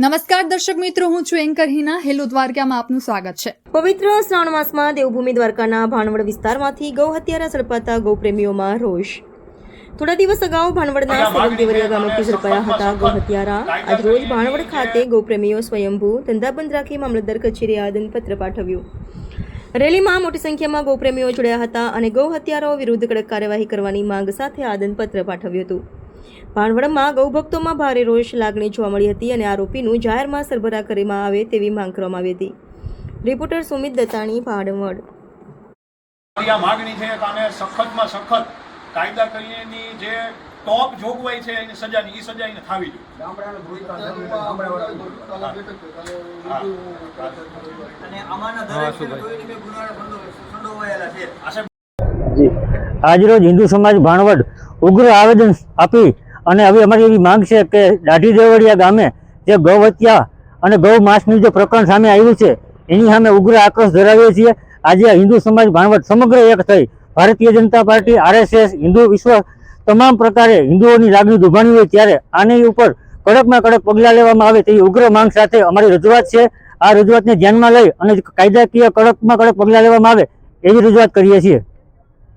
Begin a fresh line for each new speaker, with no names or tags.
નમસ્કાર દર્શક મિત્રો, હું છું એન્કર હિના. હેલો દ્વારકામાં આપનું સ્વાગત છે.
પવિત્ર શ્રાવણ માસમાં દેવભૂમિ દ્વારકાના ભાણવડ વિસ્તારમાંથી ગૌ હત્યારા ઝડપાતા ગૌપ્રેમીઓમાં રોષ. થોડા દિવસ અગાઉ ભાણવડના સેવક ગામેથી ઝડપાયા હતા ગૌ હત્યારા. આજરોજ ભાણવડ ખાતે ગૌપ્રેમીઓ સ્વયંભૂ ધંધાબંધ રાખી મામલતદાર કચેરીએ આવેદનપત્ર પાઠવ્યું. રેલીમાં મોટી સંખ્યામાં ગૌપ્રેમીઓ જોડાયા હતા અને ગૌ હત્યારાઓ વિરુદ્ધ કડક કાર્યવાહી કરવાની માંગ સાથે આવેદનપત્ર પાઠવ્યું હતું. ભાણવડમાં ગૌભક્તોમાં ભારે રોષ લાગણી જોવા મળી હતી અને આરોપીનું જાહેરમાં સરભરા કરવામાં આવે તેવી માંગ કરવામાં આવી હતી. રિપોર્ટર સુમિત દત્તાણી, ભાણવડ.
આ માગણી છે કે આને સખતમાં સખત કાયદાકીયની જે ટોપ જોગવાઈ છે એની સજાની એ સજા એને થવી
જોઈએ. આજરોજ હિન્દુ સમાજ ભાણવડ ઉગ્ર આવેદન આપી અને હવે અમારી એવી માંગ છે કે દાઢી દેવળિયા ગામે જે ગૌ હત્યા અને ગૌ માંસનું જે પ્રકરણ સામે આવ્યું છે એની સામે ઉગ્ર આક્રોશ ધરાવીએ છીએ. આજે હિન્દુ સમાજ ભાણવડ સમગ્ર એક થઈ ભારતીય જનતા પાર્ટી, RSS, હિન્દુ વિશ્વ તમામ પ્રકારે હિન્દુઓની લાગણી દુભાણી હોય ત્યારે આની ઉપર કડકમાં કડક પગલાં લેવામાં આવે તેવી ઉગ્ર માંગ સાથે અમારી રજૂઆત છે. આ રજૂઆતને ધ્યાનમાં લઈ અને કાયદાકીય કડકમાં કડક પગલાં લેવામાં આવે એવી રજૂઆત કરીએ છીએ.